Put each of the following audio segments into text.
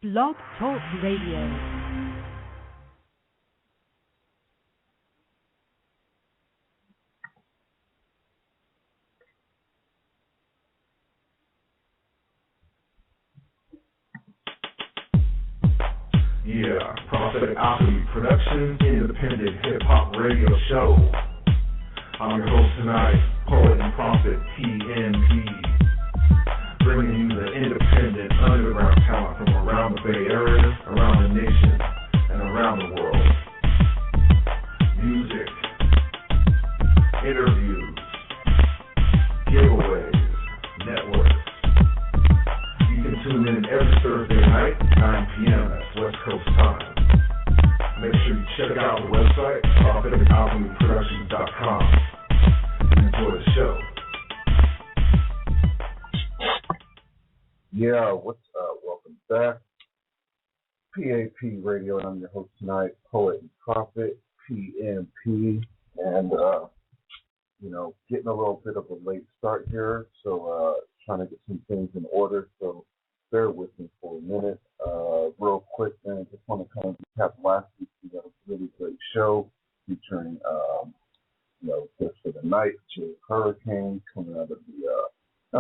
Blog Talk Radio. Yeah, Prophetic Alchemy Production, independent hip-hop radio show. I'm your host tonight, poet and prophet P.N.P, bringing you the independent underground talent from around the Bay Area, around the nation, and around the world. Music, interviews, giveaways, networks. You can tune in every Thursday night, 9 p.m. That's West Coast time. Make sure you check out the website, propheticalchemyproductions.com, and enjoy the show. Yeah, what's up? Welcome back. P.A.P Radio, and I'm your host tonight, poet and prophet, P.N.P, and, getting a little bit of a late start here, so trying to get some things in order, so bear with me for a minute. Real quick, man, just want to kind of recap last week. We got a really great show featuring, Just for the Night, Jay Hurricane, coming out of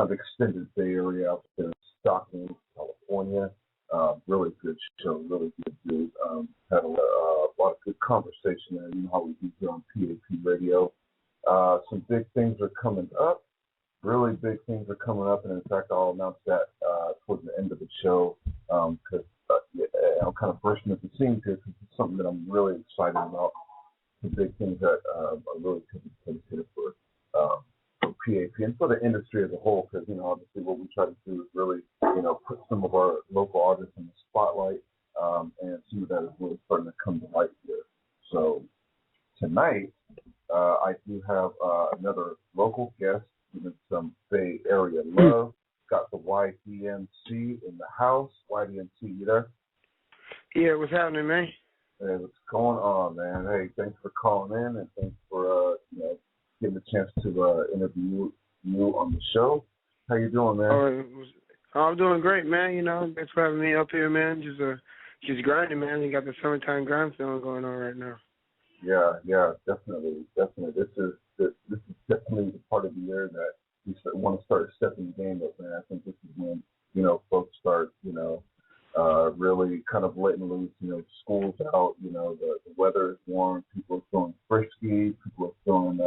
the extended Bay Area out there in Stockton, California. Really good show, really good dude. Had a lot of good conversation there. You know how we do here on P.A.P Radio. Some big things are coming up. Really big things are coming up, and in fact, I'll announce that towards the end of the show because I'm kind of bursting at the seams here because it's something that I'm really excited about. The big things that are really considered for PAP and for the industry as a whole, because obviously what we try to do is really put some of our local artists in the spotlight, and some of that is really starting to come to light here. So tonight I do have another local guest with some Bay Area love. Got the YDMC in the house. YDMC, you there? Yeah, what's happening, man? Hey, what's going on, man? Hey, thanks for calling in, and thanks for getting the chance to interview you on the show. How you doing, man? I'm doing great, man. Thanks for having me up here, man. Just grinding, man. You got the summertime grind feeling going on right now. Yeah, definitely. This is definitely the part of the year that you want to start stepping the game up, man. I think this is when folks start really kind of letting loose. School's out. The weather is warm. People are feeling frisky. People are feeling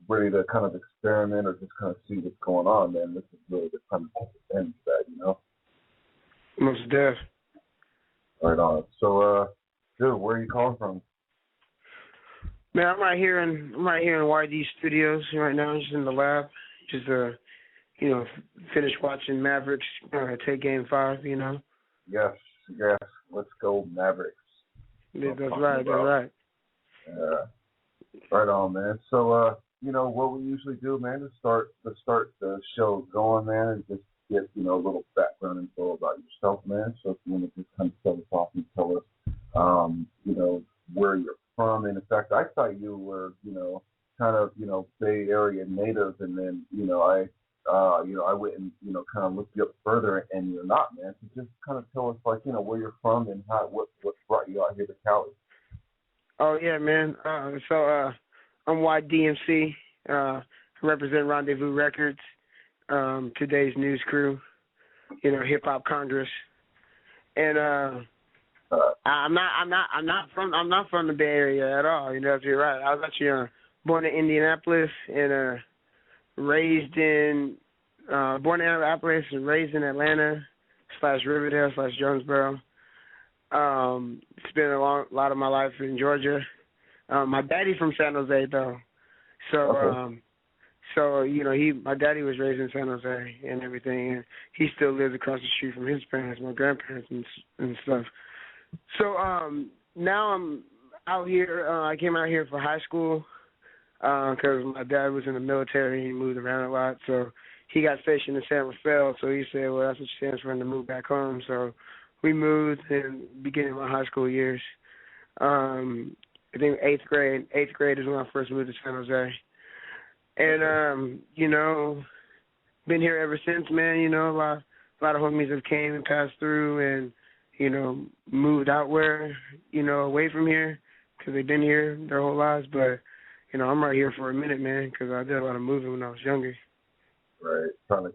ready to kind of experiment or just kind of see what's going on, man. This is really the time to end that, Most def. Right on. So, dude, where are you calling from? Man, I'm right here in YD Studios right now. I'm just in the lab. Just finished watching Mavericks take Game 5. Yes. Let's go Mavericks. Yeah, that's right. Yeah. Right on, man. So, what we usually do, man, to start the show going, man, is just get, a little background info about yourself, man. So if you want to just kind of start us off and tell us, where you're from. And in fact, I thought you were, kind of, Bay Area native, and then, I went and, kind of looked you up further, and you're not, man. So just kind of tell us, where you're from and what brought you out here to Cali. Oh, yeah, man. I'm YDMC. I represent Rendezvous Records, today's news crew, Hip Hop Congress, and I'm not from the Bay Area at all. If you're right, I was actually born in Indianapolis and raised in Atlanta / Riverdale / Jonesboro. Spent a lot of my life in Georgia. My daddy from San Jose though, so my daddy was raised in San Jose and everything, and he still lives across the street from his parents, my grandparents and stuff. So now I'm out here. I came out here for high school because my dad was in the military. He moved around a lot, so he got stationed in San Rafael. So he said, "Well, that's what stands for him to move back home." So we moved in the beginning of my high school years. I think eighth grade is when I first moved to San Jose, and been here ever since, man. a lot of homies have came and passed through and, you know, moved out where, you know, away from here because they've been here their whole lives. But, you know, I'm right here for a minute, man, because I did a lot of moving when I was younger. Right, trying to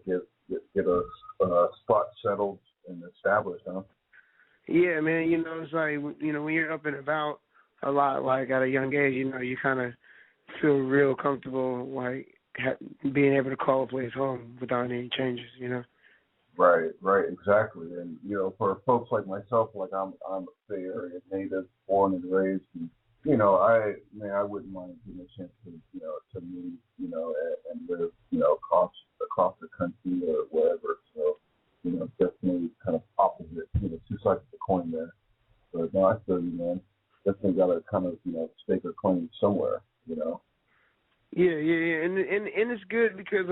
get a spot settled and established, huh? Yeah, man, you know, it's like, you know, when you're up and about a lot, like at a young age, you know, you kind of feel real comfortable, like being able to call a place home without any changes, you know. Right, exactly. And you know, for folks like myself, like I'm a Bay Area native, born and raised, and you know, I wouldn't mind getting a chance to, you know, to move, you know, and live, you know, across the country or wherever. So, you know, definitely kind of opposite, you know, two sides of the coin there. But no, I feel you, man. Definitely got to kind of, you know, stake a claim somewhere, you know. Yeah, and it's good because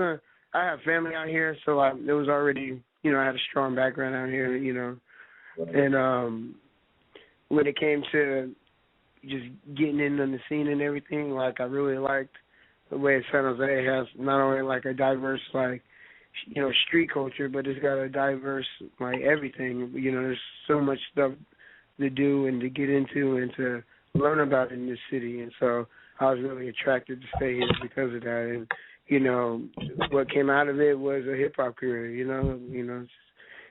I have family out here, so it was already, you know, I had a strong background out here, you know, right. And when it came to just getting in on the scene and everything, like I really liked the way San Jose has not only like a diverse, like, you know, street culture, but it's got a diverse, like, everything. You know, there's so much stuff to do and to get into and to learn about in this city. And so I was really attracted to stay here because of that. And, you know, what came out of it was a hip-hop career, you know.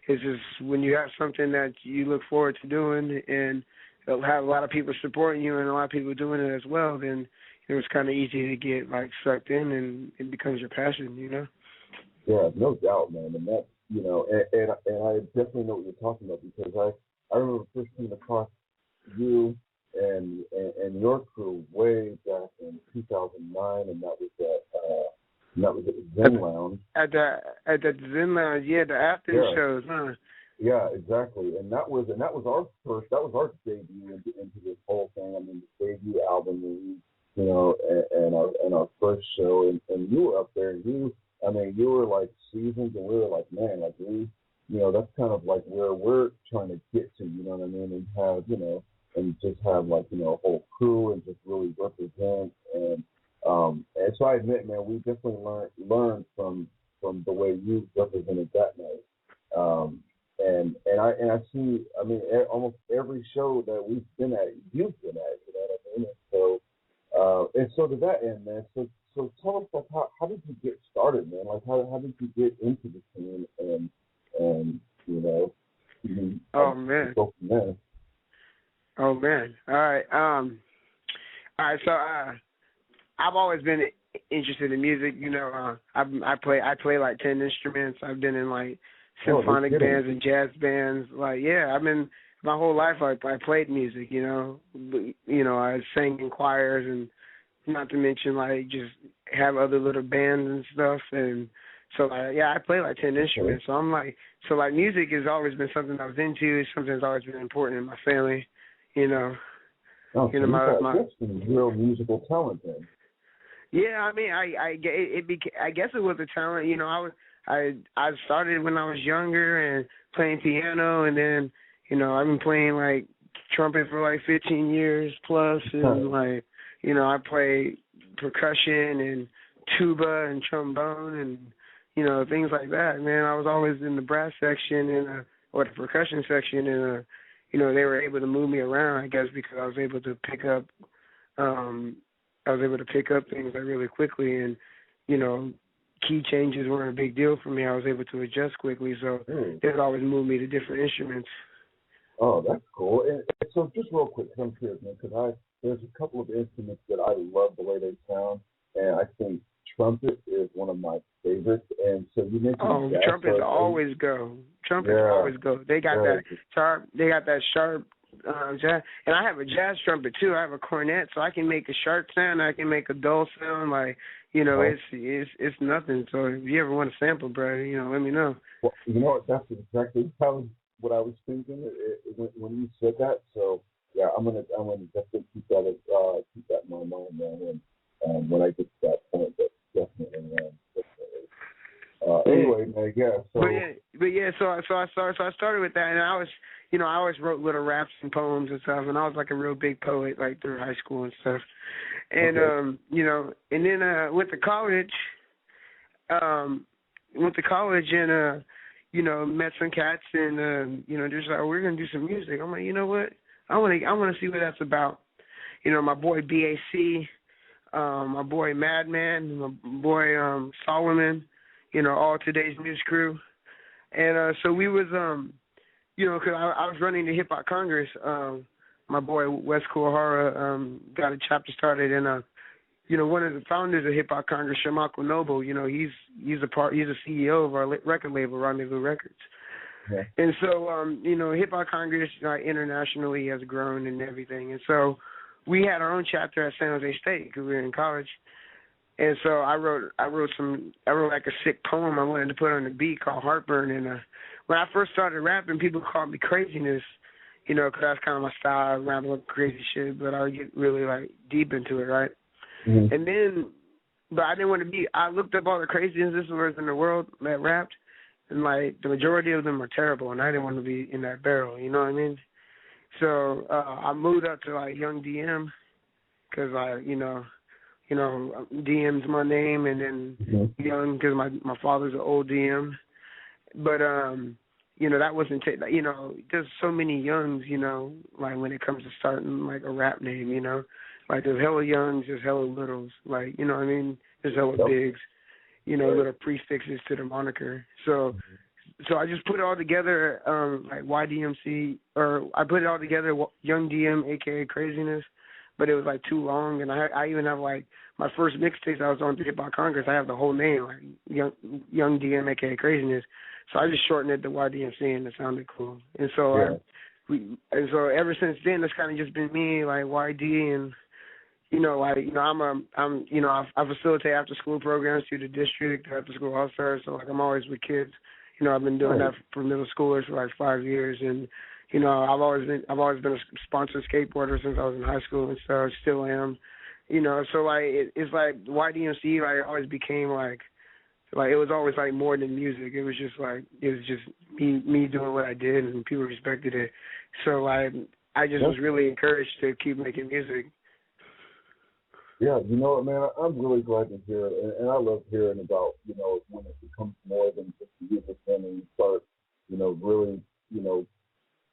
It's just when you have something that you look forward to doing and have a lot of people supporting you and a lot of people doing it as well, then it was kind of easy to get, like, sucked in and it becomes your passion, you know. Yeah, no doubt, man. And that's, you know, and I definitely know what you're talking about because I remember first coming across you and your crew way back in 2009, and that was at the Zen Lounge. At the Zen Lounge, yeah, the after shows, huh? Yeah, exactly. And that was our debut into this whole thing. I mean, the debut album release, you know, and our first show, and you were up there, and you were like seasoned, and we were like, man, like we, you know, that's kind of like where we're trying to get to, you know what I mean, and have, you know, and just have like, you know, a whole crew and just really represent, and so I admit, man, we definitely learned from the way you represented that night, and I see, I mean, almost every show that we've been at, you've been at, you know what I mean, and so to that end, man, so tell us, like, how did you get started, man? Like, how did you get into the scene and you know? Oh man. Go from there. Oh man. All right. So I've always been interested in music. You know, I play like 10 instruments. I've been in like symphonic bands and jazz bands. Like, yeah, I've been my whole life. I played music. You know, I sang in choirs and. Not to mention, like, just have other little bands and stuff. And so, like, yeah, I play, like, 10 instruments. So I'm like, music has always been something I was into. It's something that's always been important in my family, you know. Oh, you know, my some real musical talent then. Yeah, I mean, I guess it was a talent. You know, I started when I was younger and playing piano, and then, you know, I've been playing, like, trumpet for, like, 15 years plus, and, like, you know, I play percussion and tuba and trombone and, you know, things like that. Man, I was always in the brass section or the percussion section, and you know, they were able to move me around, I guess, because I was able to pick up things like really quickly, and, you know, key changes weren't a big deal for me. I was able to adjust quickly, so they would always move me to different instruments. Oh, that's cool. And so just real quick, I'm curious, man, because there's a couple of instruments that I love the way they sound, and I think trumpet is one of my favorites. And so you mentioned jazz, trumpets always go. Always go. They got that sharp. They got that sharp jazz, and I have a jazz trumpet too. I have a cornet, so I can make a sharp sound. I can make a dull sound. Like, you know, it's nothing. So if you ever want a sample, bro, you know, let me know. Well, you know what? That's exactly what I was thinking when you said that. So. Yeah, I'm gonna definitely keep that in my mind, man. And when I get to that point, that's definitely. Anyway, man, yeah. So. So I started with that, and I always wrote little raps and poems and stuff, and I was like a real big poet, like through high school and stuff. And you know, and then went to college. And met some cats and just like, we're gonna do some music. I'm like, you know what? I wanna see what that's about. My boy BAC, my boy Madman, my boy Solomon, all today's news crew. And so we was because I was running the Hip Hop Congress. My boy Wes Kuwahara got a chapter started, and one of the founders of Hip Hop Congress, Shamako Noble, he's a CEO of our record label, Rendezvous Records. Yeah. And so Hip Hop Congress internationally has grown and everything. And so we had our own chapter at San Jose State because we were in college. And so I wrote like a sick poem I wanted to put on the beat called Heartburn. And when I first started rapping, people called me craziness, because that's kind of my style. I rap about crazy shit, but I would get really like deep into it, right? Mm-hmm. And then, but I didn't want to be. I looked up all the craziest in the world that rapped, and like the majority of them are terrible, and I didn't want to be in that barrel. You know what I mean? So I moved up to like Young DM, because DM's my name, and then Young because my father's an old DM. But that wasn't there's so many Youngs, like when it comes to starting like a rap name, like there's hella Youngs, there's hella Littles, like what I mean? There's hella Bigs, little prefixes to the moniker. So I just put it all together, like YDMC, or I put it all together, Young DM, aka Craziness. But it was like too long, and I even have like my first mixtapes I was on Hip Hop Congress. I have the whole name, like Young DM, aka Craziness. So I just shortened it to YDMC, and it sounded cool. And so so ever since then, it's kind of just been me, like YD, and I facilitate after school programs through the district, after school all stars. So like I'm always with kids. I've been doing that for middle schoolers for like 5 years, and I've always been a sponsored skateboarder since I was in high school, and so I still am. So like it's like YDMC like always became like it was always like more than music. It was just me doing what I did, and people respected it. So like I just was really encouraged to keep making music. Yeah, you know what, man, I'm really glad to hear it, and I love hearing about, when it becomes more than just music, and you start, really, and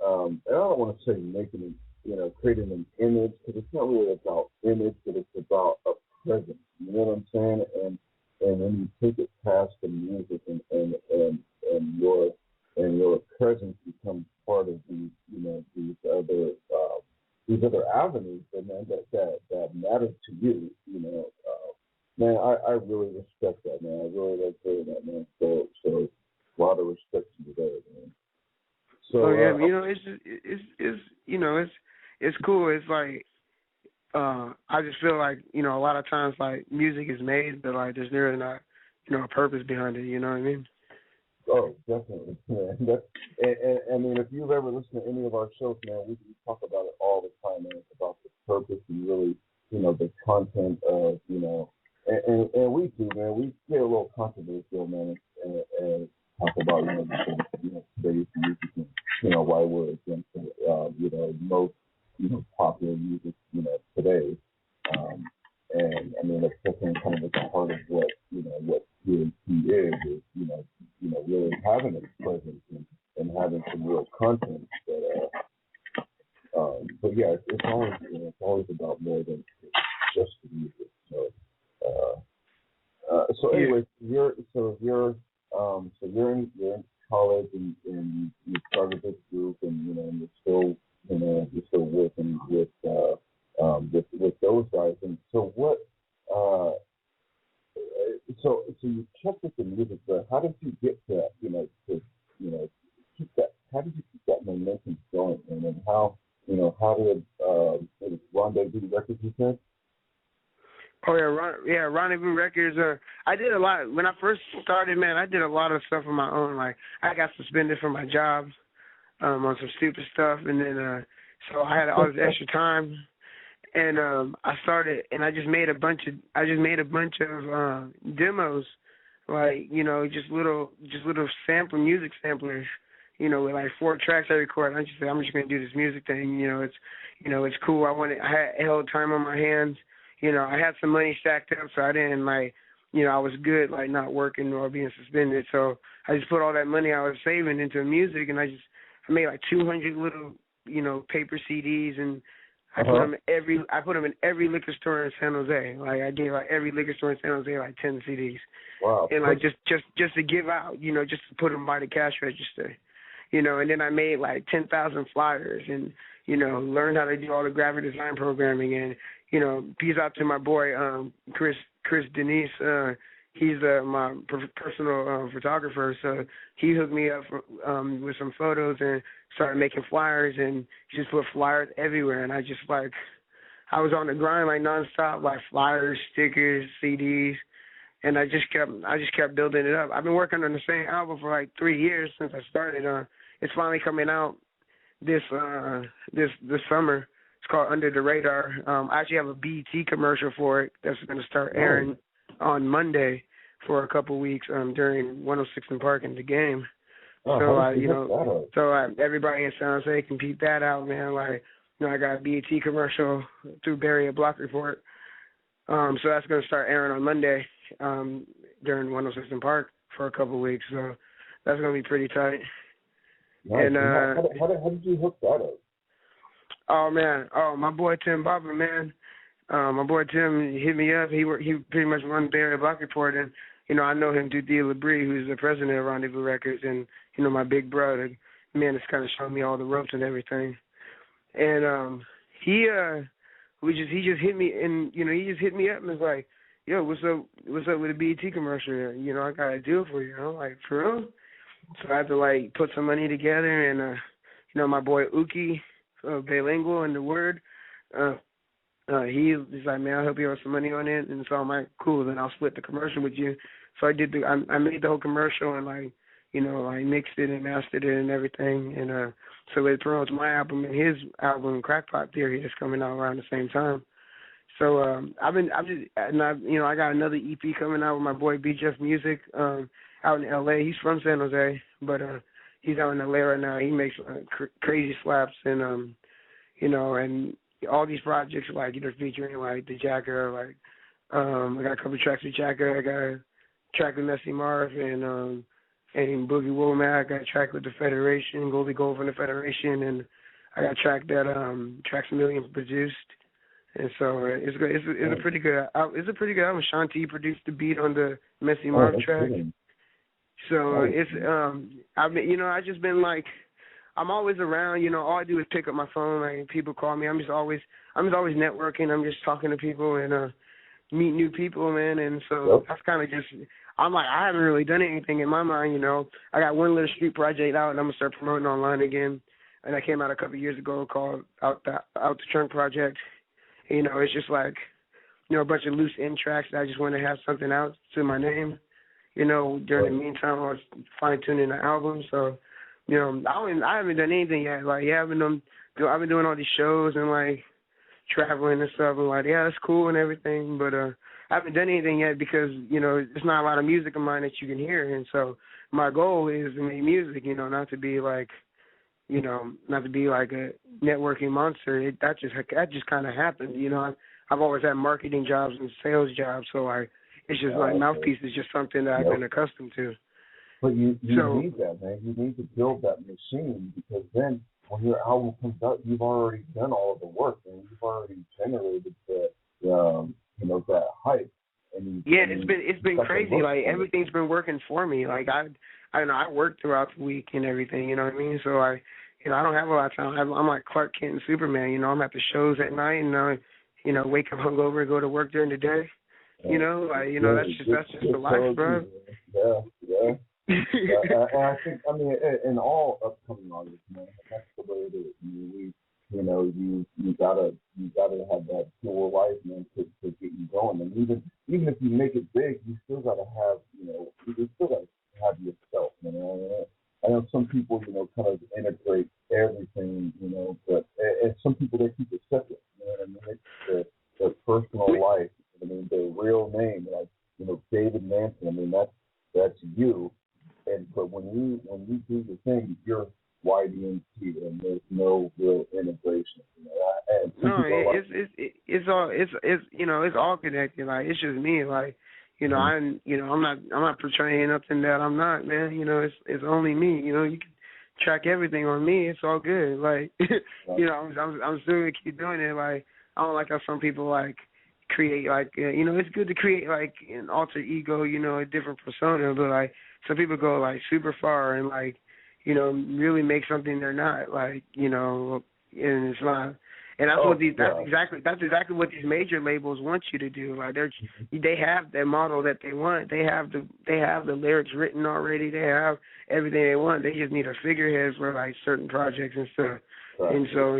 I don't want to say making, creating an image, because it's not really about image, but it's about a presence, you know what I'm saying? And when you take it past the music and your presence becomes part of these, these other avenues, that matter to you, man, I really respect that, man. I really like hearing that, man. So a lot of respect to you there, man. So it's cool. It's like I just feel like a lot of times like music is made, but like there's really not a purpose behind it. You know what I mean? Oh, definitely. Yeah. And I mean, if you've ever listened to any of our shows, man, we talk about it all the time, man. It's about the purpose and really, the content of, and we do, man. We get a little controversial, man, and talk about, today's music and, why we're against, most, popular music, today. And I mean, that's definitely kind of at the heart of what P.A.P is, really having a presence and having some real content. But yeah, it's always about more than just the music. So anyway, you're in college and you started this group, and you're still working with those guys. And so what? So you checked with the music, but how did you get to that? Keep that. How did you keep that momentum going? And then how did Rendezvous Records, you said? Oh yeah, Rendezvous Records. I did a lot when I first started, man. I did a lot of stuff on my own. Like I got suspended from my job on some stupid stuff, and then so I had all this extra time. And I started, and I just made a bunch of demos, like just little music samplers, with like 4 tracks I record. I just said I'm just gonna do this music thing, it's cool. I held time on my hands, I had some money stacked up, so I didn't I was good, like not working or being suspended. So I just put all that money I was saving into music, and I made like 200 little, paper CDs, and I put them in every liquor store in San Jose. Like I gave like every liquor store in San Jose like 10 CDs. Wow. And like just to give out, just to put them by the cash register, and then I made like 10,000 flyers and, learned how to do all the graphic design programming and, peace out to my boy, Chris Denise. He's my personal photographer, so he hooked me up with some photos and started making flyers, and just put flyers everywhere. And I just I was on the grind like nonstop, like flyers, stickers, CDs, and I just kept building it up. I've been working on the same album for like 3 years since I started. It's finally coming out this summer. It's called Under the Radar. I actually have a BET commercial for it that's going to start airing on Monday for a couple weeks during 106 and Park in the game. Everybody in San Jose can peep that out, man. Like, I got a BET commercial through Barry at Block Report. So that's going to start airing on Monday during 106 and Park for a couple weeks. So that's going to be pretty tight. Nice. And how did you hook that up? Oh man, my boy Tim Barber, man. My boy Tim hit me up. He pretty much run Barry Block Report, and I know him through D. LeBrie, who's the president of Rendezvous Records, and my big brother. Man, it's kind of showing me all the ropes and everything. And he just hit me, and he just hit me up and was like, "Yo, what's up with the BET commercial? I got a deal for you." Like, for real? So I had to put some money together, and my boy Uki, bilingual in the word, he's like, "Man, I'll help you with some money on it." And so I'm like, "Cool, then I'll split the commercial with you." So I made the whole commercial and I mixed it and mastered it and everything, and so it promotes my album and his album Crackpot Theory that's coming out around the same time. So I got another EP coming out with my boy B. Jeff Music out in L.A. He's from San Jose, but he's out in L.A. right now. He makes crazy slaps and and all these projects featuring the Jacker. I got a couple tracks with Jacker. I got a track with Messy Marv and Boogie Womack. I got a track with the Federation, Goldie Gold from the Federation, and I got a track that Tracks a Million produced. And so it's a pretty good album. Sean T produced the beat on the Messy Marv track. Good. So it's I just been I'm always around. All I do is pick up my phone. People call me. I'm just always networking. I'm just talking to people and meet new people, man. And so that's kind of just. I'm I haven't really done anything in my mind. I got one little street project out, and I'm gonna start promoting online again. And that came out a couple years ago called Out the Trunk Project. It's just a bunch of loose end tracks that I just want to have something out to my name. During the meantime, I was fine-tuning the album. So, I haven't done anything yet. I've been doing all these shows and, traveling and stuff. And, that's cool and everything. But I haven't done anything yet because, there's not a lot of music of mine that you can hear. And so my goal is to make music, not to be like a networking monster. That just kind of happened. I've always had marketing jobs and sales jobs. So, it's just mouthpiece is just something that I've been accustomed to. But you need that, man. You need to build that machine because then when your album comes out, you've already done all of the work and you've already generated that hype. It's been crazy. Everything's been working for me. I work throughout the week and everything. You know what I mean? So I don't have a lot of time. I'm like Clark Kent and Superman. I'm at the shows at night and wake up hungover and go to work during the day. That's just the life, bro. Yeah. And I think, in all upcoming artists, man, that's the way it is. You gotta have that dual life, man, to get you going. And even if you make it big, you still gotta have, you still gotta have yourself. I know some people, kind of integrate everything, but and some people they keep it separate. It's their personal life. Their real name, David Manson. That's you. But when you do the thing, you're YDMC, and there's no real integration. It's all connected. It's just me. I'm not portraying nothing that I'm not, man. It's only me. You can track everything on me. It's all good. Like, I'm still gonna keep doing it. Like, I don't like how some people like create like, it's good to create like an alter ego, a different persona, but like some people go like super far and like, really make something they're not, like, and it's not. And that's exactly what these major labels want you to do. Like they have their model that they want. They have the lyrics written already. They have everything they want. They just need a figurehead for like certain projects and stuff. Right. And so,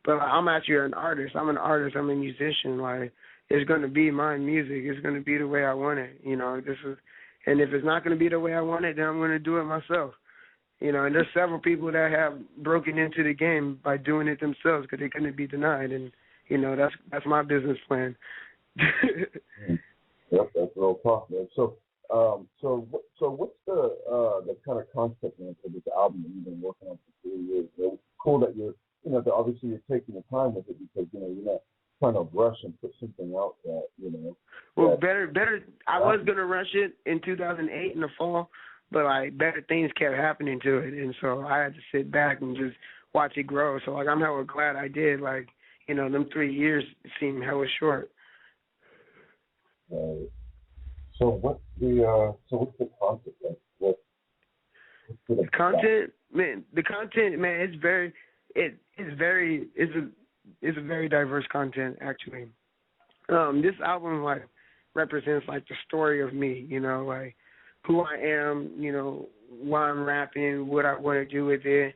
but I'm actually an artist. I'm a musician. Like, it's going to be my music. It's going to be the way I want it. And if it's not going to be the way I want it, then I'm going to do it myself. And there's several people that have broken into the game by doing it themselves because they couldn't be denied. And, that's my business plan. Yep, that's real talk, man. So what's the kind of concept, man, for this album that you've been working on for 3 years? It's cool that you're, that obviously you're taking the time with it because, you're not trying to rush and put something out that, Well, better. I was going to rush it in 2008 in the fall, but like better things kept happening to it, and so I had to sit back and just watch it grow. So like I'm hella glad I did. Like, them 3 years seemed hella short. So what's the concept like? What's the content, man? The content, man, it's a very diverse content actually. This album like represents like the story of me, like who I am, why I'm rapping, what I want to do with it.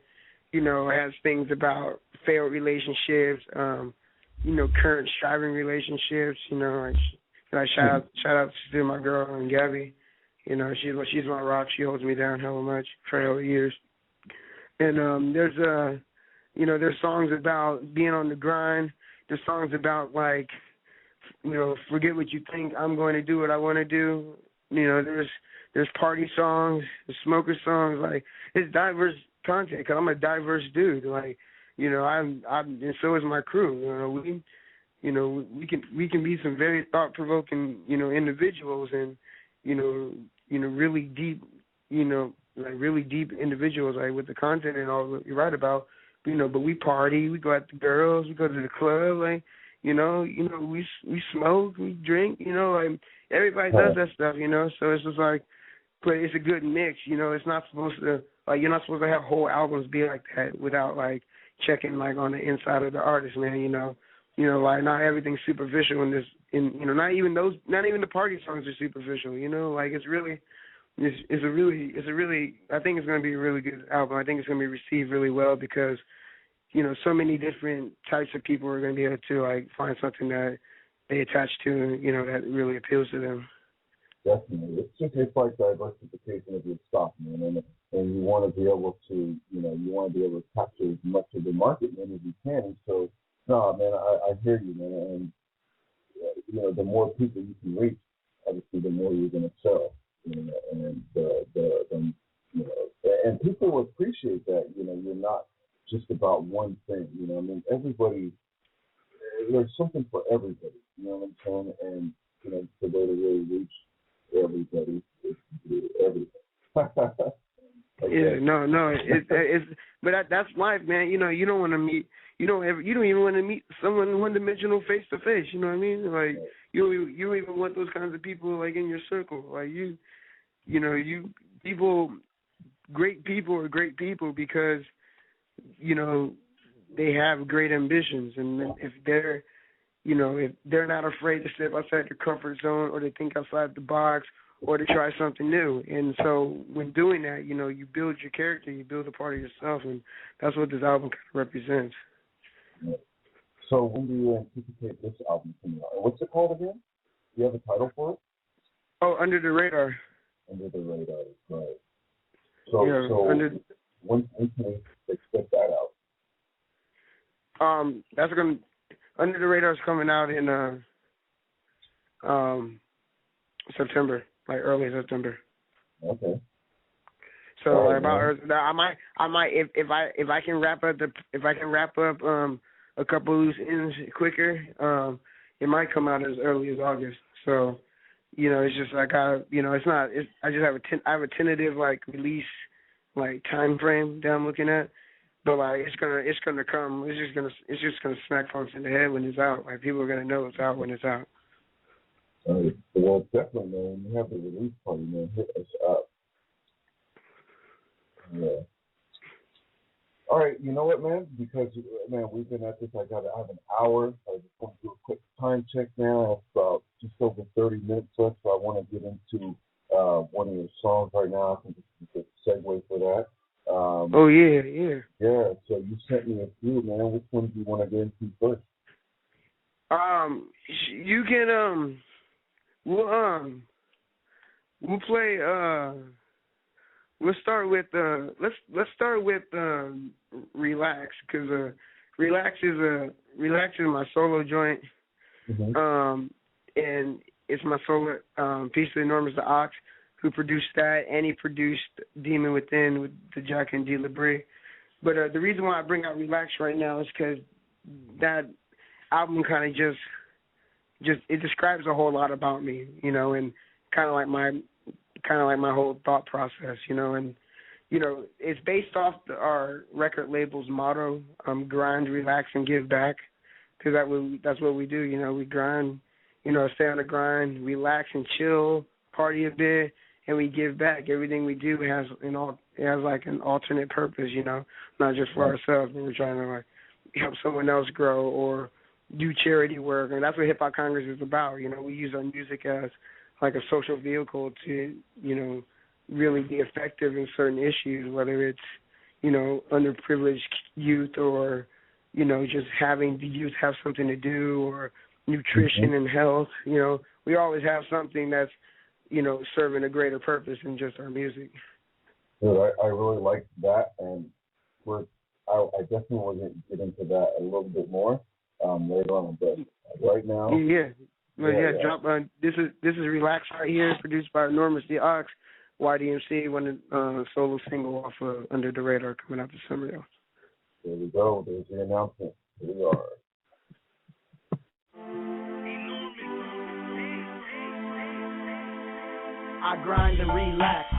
It has things about failed relationships, current striving relationships. Like shout out to my girl and Gabby. She's my rock. She holds me down hella much for hella years. And there's songs about being on the grind. There's songs about like, forget what you think. I'm going to do what I want to do. There's party songs, there's smoker songs. Like, it's diverse content because I'm a diverse dude. Like, I'm and so is my crew. We can be some very thought provoking, individuals and, really deep, like really deep individuals, like with the content and all that you write about. But we party, we go out to girls, we go to the club, like, we smoke, we drink, like everybody does that stuff, So it's just like, but it's a good mix, It's not supposed to, like, you're not supposed to have whole albums be like that without like checking like on the inside of the artist, man. Like not everything's superficial in this. Not even the party songs are superficial. Like it's a really. I think it's going to be a really good album. I think it's going to be received really well because, so many different types of people are going to be able to like find something that they attach to, that really appeals to them. Definitely, it's like diversification of your stock, man, and you want to be able to, capture as much of the market, man, as you can. So, no, man, I hear you, man, and the more people you can reach, obviously, the more you're going to sell, and and people will appreciate that, you're not just about one thing, everybody, there's something for everybody, you know what I'm saying, and the way to really reach everybody is to do everything. Yeah, no, it's but that's life, man. You don't want to meet, you don't even want to meet someone one-dimensional face to face. You know what I mean? Like you don't even want those kinds of people like in your circle. Like great people are great people because they have great ambitions, and if they're if they're not afraid to step outside their comfort zone or to think outside the box or to try something new. And so when doing that, you build your character, you build a part of yourself, and that's what this album kind of represents. So when do you anticipate this album coming out? What's it called again? Do you have a title for it? Oh, Under the Radar. Under the Radar, right. So when can we expect that out? That's going to... Under the Radar is coming out in September, like early September. Okay. So I might if I can wrap up a couple loose ends quicker, it might come out as early as August. So it's just like it's not. I just have a tentative like release like time frame that I'm looking at, but like it's gonna come. It's just gonna smack folks in the head when it's out. Like people are gonna know it's out when it's out. Well, definitely, man. When you have the release party, man, hit us up. Yeah. All right, you know what, man? Because, man, we've been at this. I have an hour. I just want to do a quick time check now. I have about just over 30 minutes left, so I want to get into one of your songs right now. I think it's a good segue for that. Yeah. Yeah, so you sent me a few, man. Which one do you want to get into first? You can, we'll play, let's start with Relax, because Relax is my solo joint. Mm-hmm. And it's my solo piece of Enormous the Ox, who produced that, and he produced Demon Within with the Jack and D. Labrie. But the reason why I bring out Relax right now is because that album kind of just it describes a whole lot about me, and kind of like my whole thought process, and it's based off our record label's motto, grind, relax, and give back, because that's what we do. We grind, stay on the grind, relax and chill, party a bit, and we give back. Everything we do has like an alternate purpose, not just for ourselves, but we're trying to like help someone else grow or do charity work, and that's what Hip Hop Congress is about. We use our music as like a social vehicle to, really be effective in certain issues, whether it's, underprivileged youth or, just having the youth have something to do, or nutrition and health. We always have something that's, serving a greater purpose than just our music. Good. I really like that, and I definitely want to get into that a little bit more later on, but right now. Drop. This is Relax right here, produced by Enormous the Ox, YDMC, one solo single off Under the Radar coming out this summer. There we go. There's the announcement. Here we are. I grind and relax.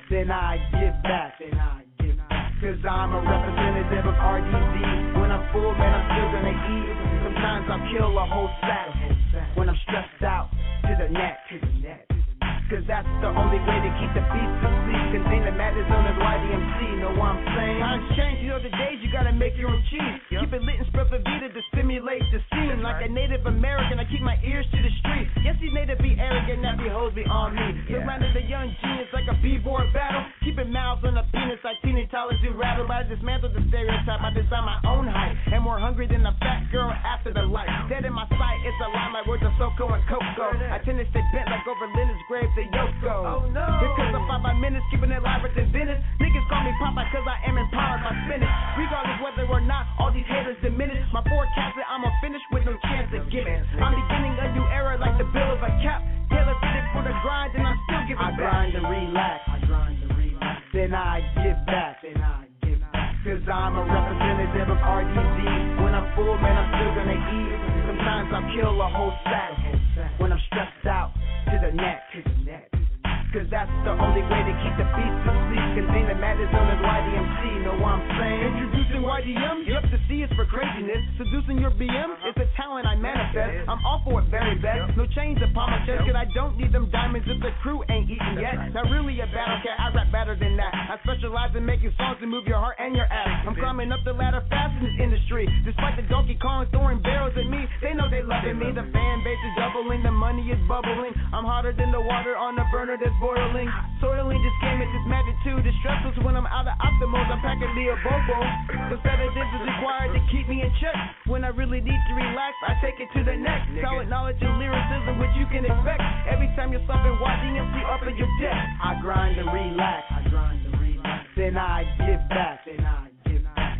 Then I give back. Cause I'm a representative of RDD. When I'm full, man, I'm still gonna eat. Sometimes I'll kill a whole sack. When I'm stressed out, to the neck. Cause that's the only way to keep the beast asleep. Contain the madness known as YDMC, know what I'm saying? Times change, the days you gotta make your own cheese. Keep it lit and spread the Vita to stimulate the scene. Like a Native American, I keep my ears to the street. Yes, these natives be arrogant, now behold be on me. Surrounded a young genius like a b-boy battle. Keeping mouths on the penis like teeny toddlers do rattle. But I dismantle the stereotype, I design my own height. And more hungry than a fat girl after the light. Dead in my sight, it's a lie, my words are Soko and Coco. I tend to stay bent like over Linda's grave. Yoko. Oh no. Because of 5 by minutes, keeping it live at the Venice. Niggas call me Papa cause I am empowered by spinach. Regardless whether or not all these haters diminish. My forecast that I'ma finish with no chance of giving. I'm beginning a new era like the bill of a cap. Taylor fitted for the grind and I'm still giving back. I grind and relax. Then I give back. Cause I'm a representative of RDD. When I'm full, man, I'm still gonna eat. Sometimes I'll kill a whole sack. When I'm stressed out, to the neck. Cause that's the only way to keep the beast asleep. Contain the madness known as YDMC, know what I'm saying? Introducing YDM, yep, the C is for craziness. Seducing your BM, it's a talent I manifest. I'm all for it very best. No chains upon my chest, cause I don't need them diamonds if the crew ain't eating yet. Not really a battle cat, I rap better than that. I specialize in making songs that move your heart and your ass. I'm climbing up the ladder fast in this industry. Despite the Donkey Kong throwing barrels at me, they know they loving me. The fan base is doubling, the money is bubbling. I'm hotter than the water on the burner that's boiling. Soiling this game at this magnitude is stressful, so when I'm out of optimals, I'm packing Leo Bobo. The sedatives is required to keep me in check. When I really need to relax, I take it to the next. Solid knowledge and lyricism, which you can expect. Every time you're slumping, YDMC up in your deck. I grind and relax. Then I give back.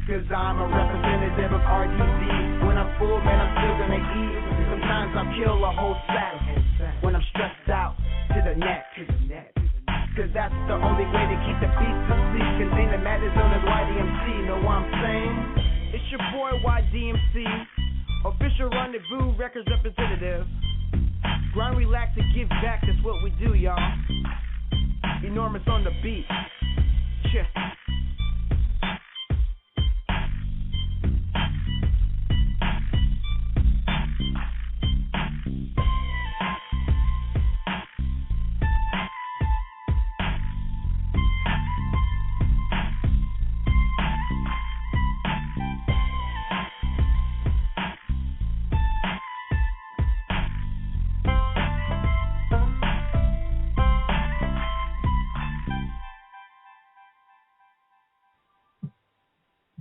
Cause I'm a representative of RDD. When I'm full, man, I'm still gonna eat. Sometimes I'll kill a whole sack. When I'm stressed out, to the neck. Cause that's the only way to keep the beast asleep. Contain the madness known as YDMC, know what I'm saying? It's your boy YDMC, official Rendezvous Records representative. Grind, relax, and give back, that's what we do, y'all. Enormous on the beat. Yeah.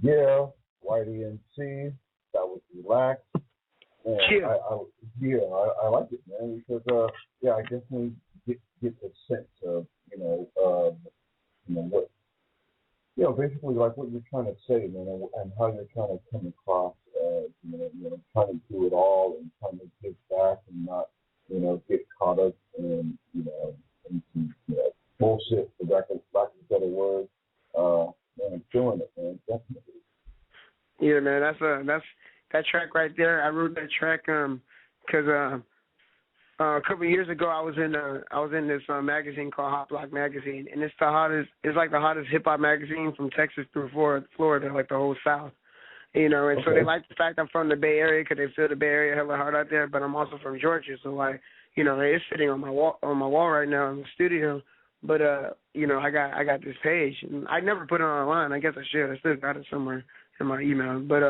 Yeah, YDMC, that was relaxed. And Yeah. I like it, man, because I definitely get the sense of, what, basically like what you're trying to say, man, and how you're trying to come across as, trying to do it all and trying to give back and not, get caught up in, in bullshit, for lack of a better word. Man, I'm feeling it, man, definitely. Yeah, man, that's that track right there. I wrote that track because a couple of years ago I was in this magazine called Hot Block Magazine, and it's like the hottest hip hop magazine from Texas through Florida, like the whole South. And Okay. so they like the fact I'm from the Bay Area because they feel the Bay Area hella hard out there, but I'm also from Georgia, so like, it's sitting on my wall right now in the studio. But I got this page, and I never put it online. I guess I should. I still got it somewhere in my email. But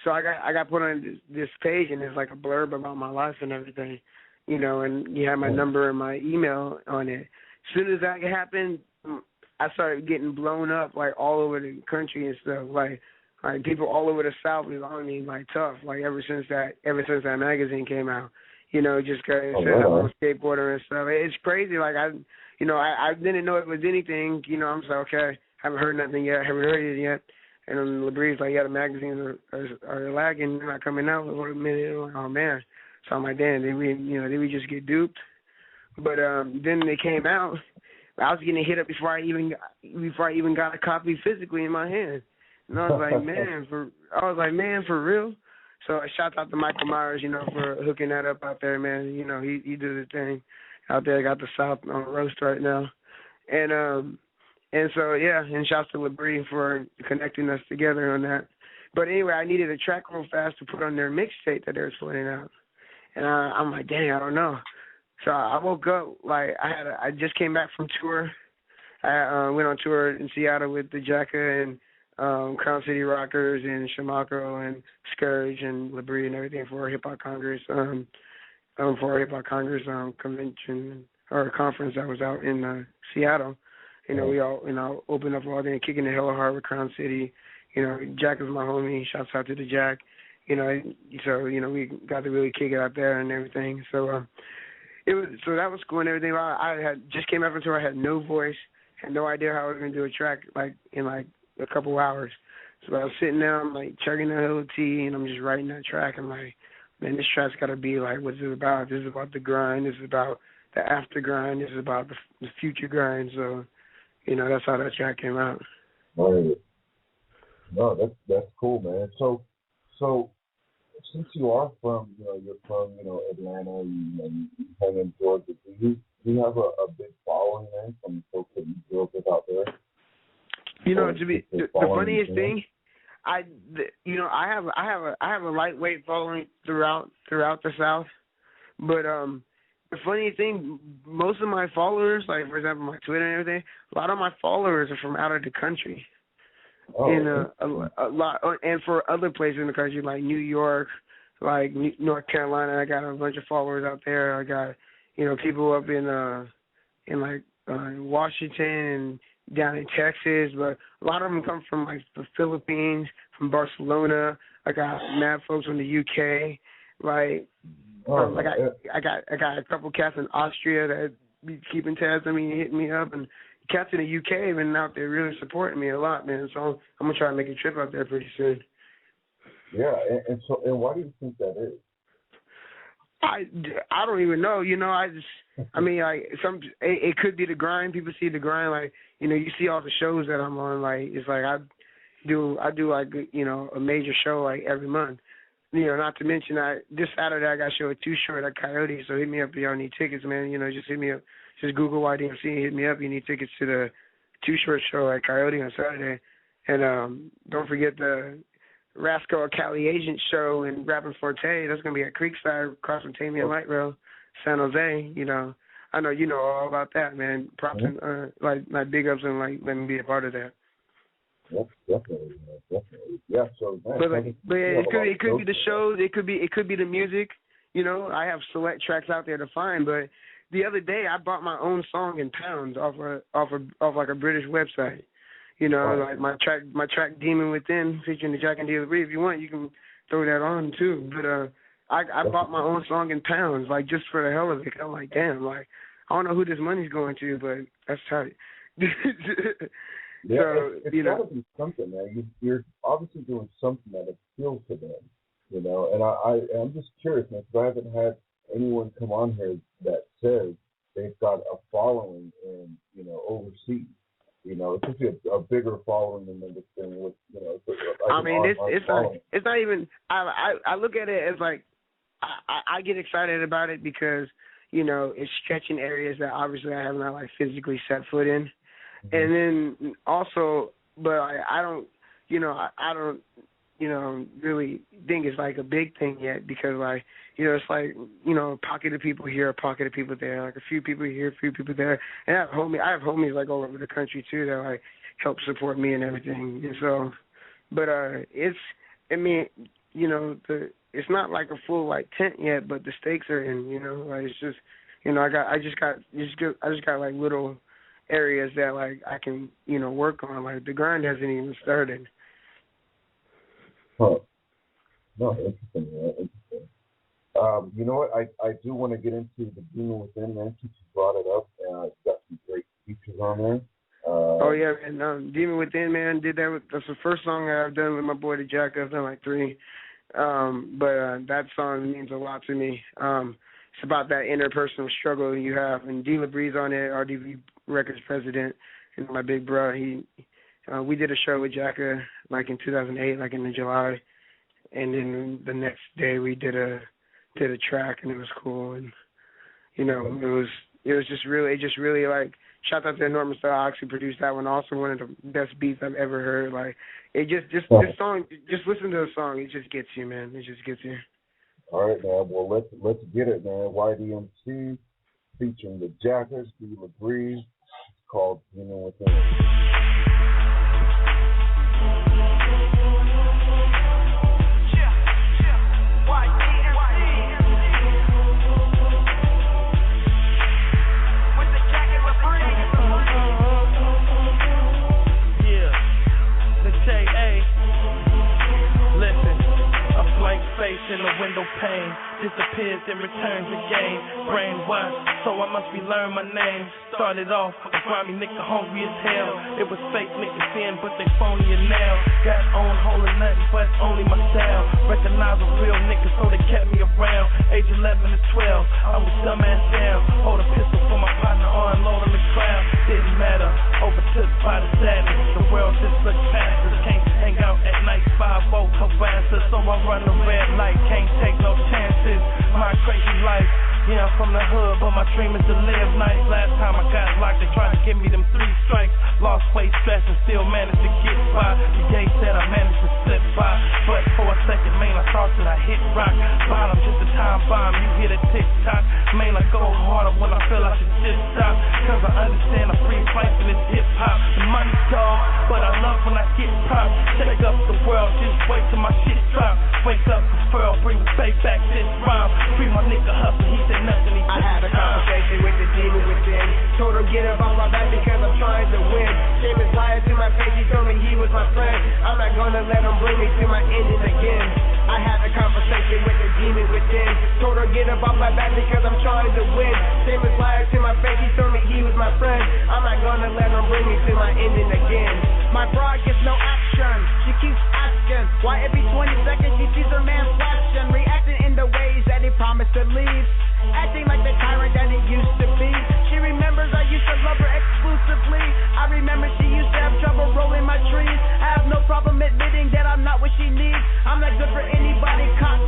so I got put on this page, and it's like a blurb about my life and everything, and you have my number and my email on it. As soon as that happened, I started getting blown up like all over the country and stuff. Like people all over the South was on me like tough. Like ever since that magazine came out, just because it said I'm a skateboarder and stuff. It's crazy. Like I didn't know it was anything. I'm just like, okay, haven't heard nothing yet. Haven't heard it yet. And then LeBree's like, yeah, the magazines are lagging. They're not coming out for a minute. I'm like, oh, man. So I'm like, damn, did we just get duped? But then they came out. I was getting hit up before I even got a copy physically in my hand. And I was like, man, for real? So I shout out to Michael Myers, for hooking that up out there, man. He did his thing out there. Got the South on roast right now. And so, yeah, and shouts to LeBree for connecting us together on that. But anyway, I needed a track real fast to put on their mixtape that they were putting out. And I'm like, dang, I don't know. So I woke up, like, I just came back from tour. I went on tour in Seattle with the Jacka and Crown City Rockers and Shamako and Scourge and LeBree and everything for our Hip Hop Congress, convention or conference that was out in Seattle. We all opened up all day and kicking the hella hard with Crown City. Jack is my homie. Shouts out to the Jack. So we got to really kick it out there and everything. So that was cool and everything. I had just came up into. I had no voice, had no idea how I was gonna do a track in a couple hours. So I was sitting there, I'm like chugging a little tea, and I'm just writing that track. I'm like, man, this track's gotta be like, what's it about? This is about the grind. This is about the after grind. This is about the future grind. So. That's how that track came out. Right. No, that's cool, man. So since you are from, you're from, Atlanta, you hang in Georgia, do you have a big following, man, from folks that you grew up with out there? To be the funniest thing, I have a lightweight following throughout the South, but the funny thing, most of my followers, like for example my Twitter and everything, a lot of my followers are from out of the country. Oh, and a lot, and for other places in the country like New York, like North Carolina, I got a bunch of followers out there. I got people up in Washington and down in Texas, but a lot of them come from like the Philippines, from Barcelona. I got mad folks from the UK, like. I got a couple cats in Austria that be keeping tabs on me and hitting me up, and cats in the UK have been out there really supporting me a lot, man. So I'm gonna try to make a trip out there pretty soon. Yeah, and why do you think that is? I don't even know. It could be the grind. People see the grind, like you see all the shows that I'm on. Like it's like I do like a major show like every month. not to mention, this Saturday I got a show at Too Short at Coyote, so hit me up if y'all need tickets, man. Just hit me up. Just Google YDMC and hit me up if you need tickets to the Too Short show at Coyote on Saturday. And don't forget the Rascal Cali Agent show and Rapping Forte. That's going to be at Creekside across from Tamian Light Rail, San Jose. I know you know all about that, man. Props and like big ups and like letting me be a part of that. Yep, definitely. Yeah, so man, but it could be the shows, it could be the music. I have select tracks out there to find, but the other day I bought my own song in pounds off like a British website. Like my track Demon Within featuring the Jack and Delivery. If you want, you can throw that on too. But I bought my own song in pounds, like just for the hell of it. I'm like, damn, like I don't know who this money's going to, but that's tight. Yeah, so, it's got to be something, man. You're obviously doing something that appeals to them, And I'm just curious, man, because I haven't had anyone come on here that says they've got a following in, overseas. It's just a bigger following than this thing with, it's not even. I look at it as like I get excited about it because it's stretching areas that obviously I have not like physically set foot in. And then also, but I don't really think it's like a big thing yet because like, it's like, a pocket of people here, a pocket of people there, like a few people here, a few people there. And I have homies like all over the country too that like help support me and everything. And so, but it's not like a full like tent yet, but the stakes are in, like it's just, I just got like little areas that like I can work on. Like the grind hasn't even started. Huh. No, interesting, man. Interesting. You know what? I do want to get into the Demon Within, man, since you brought it up. You got some great features on there. Oh yeah, man. Demon Within, man, did that. That's the first song that I've done with my boy the Jack. I've done like 3. But that song means a lot to me. It's about that interpersonal struggle you have. And D. LaBreeze on it, RDV Records president, and my big bro. We did a show with Jacka like in 2008, like in July, and then the next day we did a track, and it was cool. And it was just really like shout out to Enormous Style. I actually produced that one. Also one of the best beats I've ever heard. Like it this song, just listen to the song. It just gets you, man. It just gets you. All right, man. Well, let's get it, man. YDMC featuring the Jackers, D. LaBreeze. It's called Demon Within. In the window pane, disappears and returns again. Brainwashed, so I must relearn my name. Started off a grimy nigga, hungry as hell. It was fake niggas then, but they phonier now. Got own hole of nothing, but it's only my style. Recognize a real nigga, so they kept me around. Age 11 to 12, I was dumbass down. Hold a pistol for my partner, unload on the crowd. Didn't matter, overtook by the sadness. The world just looked past us. Can't hang out at night, 5-0 harassers. So I run the red light, can't take no chances. My crazy life, yeah, I'm from the hood, but my dream is to live nice. Last time I got locked, they tried to give me them 3 strikes. Lost weight, stress, and still managed to get by. The gate said I managed to slip by, but for a second, man, I thought that I hit rock bottom. Just a time bomb, you hear the tick-tock. Man, I go harder when I feel I should just stop. Cause I understand a free fight in this hip-hop. The money's dog, but I love when I get popped. Shake up the world, just wait till my shit drop. Wake up, furl, bring the faith back, this rhyme. Free my nigga hustle, he said nothing, he I had a conversation with the demon within. Told him get up off my back because I'm trying to win. Shame his liar to my face, he told me he was my friend. I'm not gonna let him bring me to my ending again. I had a conversation with the demon within. Told her get up off my back because I'm trying to win. Shame his liar to my face, he told me he was my friend. I'm not gonna let him bring me to my ending again. My broad gets no action. She keeps asking why every 20 seconds she sees her man flashing, reacting in the ways that he promised to leave, acting like the tyrant that he used to be. She remembers I used to love her exclusively. I remember she used to have trouble rolling my trees. I have no problem admitting that I'm not what she needs. I'm not good for anybody, caught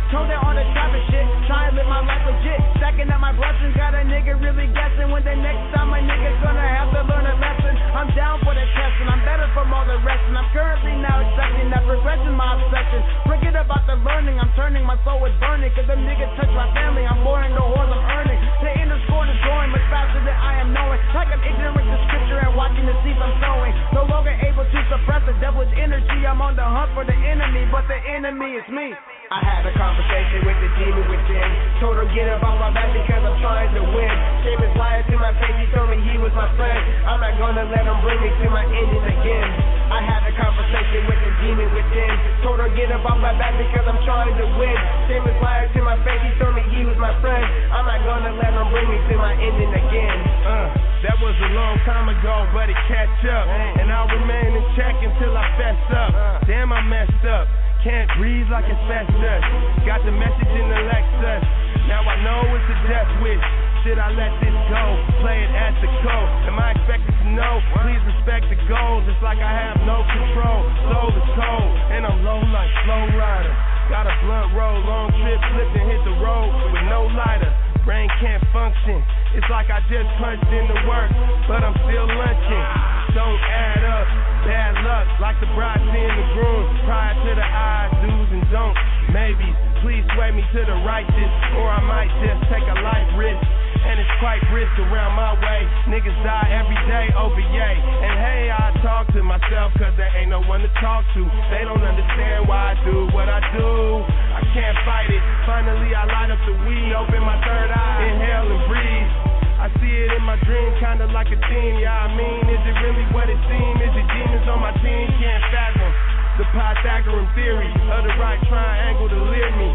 Tone down all the traffic shit, try and live my life legit. Stacking up my blessings, got a nigga really guessing when the next time my nigga's gonna have to learn a lesson. I'm down for the test and I'm better from all the rest. And I'm currently now accepting that progression my obsession. Forget about the learning, I'm turning my soul is burning. Cause them niggas touch my family, I'm boring the whores I'm earning. The inner score is growing much faster than I am knowing. Like I'm ignorant to scripture and watching the seeds I'm sowing. No longer able to suppress the devil's energy. I'm on the hunt for the enemy, but the enemy is me. I had a conversation with the demon within. Told her get up off my back because I'm trying to win. Came his liar to my face, he told me he was my friend. I'm not gonna let him bring me to my ending again. I had a conversation with the demon within. Told her get up off my back because I'm trying to win. Came his liar to my face, he told me he was my friend. I'm not gonna let him bring me to my ending again. That was a long time ago, but it catch up. And I'll remain in check until I fess up. Damn, I messed up. Can't breathe like asbestos. Got the message in the Lexus. Now I know it's a death wish. Should I let this go? Play it at the code. Am I expected to know? Please respect the goals. It's like I have no control. Soul is cold, and I'm low like Flow Rider. Got a blunt roll, long trip, flipped and hit the road with no lighter. Brain can't function. It's like I just punched into work, but I'm still lunching. Don't add up. Bad luck, like the bride seeing the groom. Prior to the eyes, do's and don'ts. Maybe, please sway me to the righteous, or I might just take a life risk. And it's quite brisk around my way. Niggas die every day over yay. And hey, I talk to myself cause there ain't no one to talk to. They don't understand why I do what I do. I can't fight it. Finally I light up the weed, open my third eye, inhale and breathe. I see it in my dream, kinda like a theme. Yeah, I mean, is it really what it seems? Is it demons on my team? Can't fathom the Pythagorean theory of the right triangle to leer me.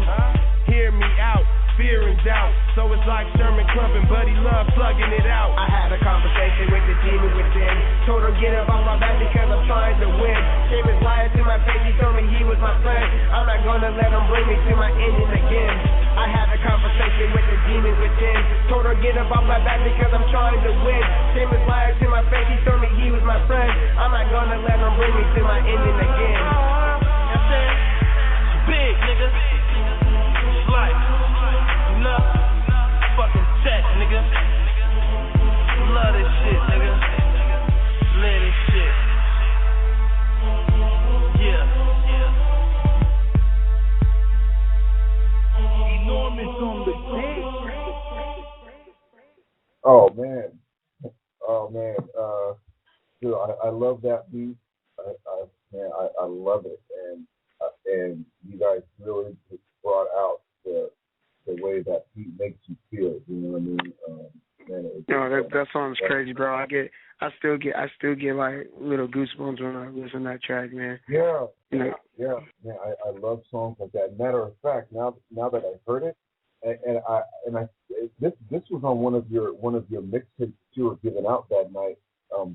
Hear me out, fear and doubt. So it's like Sherman Club and Buddy Love plugging it out. I had a conversation with the demon within. Told her get up off my back because I'm trying to win. Came his liar to my face, he told me he was my friend. I'm not gonna let him bring me to my ending again. I had a conversation with the demon within. Told her get up off my back because I'm trying to win. Came his liar to my face, he told me he was my friend. I'm not gonna let him bring me to my ending again. It's big, nigga. It's life. Enough. Fucking check, nigga. Love this shit, nigga. Live this shit. Yeah. Enormous on the dick. Oh man, dude, I love that beat. I love it, and you guys really just brought out the way that beat makes you feel. You know what I mean? That song's crazy, bro. I still get like little goosebumps when I listen to that track, man. Yeah, you know? yeah, man. I love songs like that. Matter of fact, now that I heard it, this was on one of your mixtapes you were giving out that night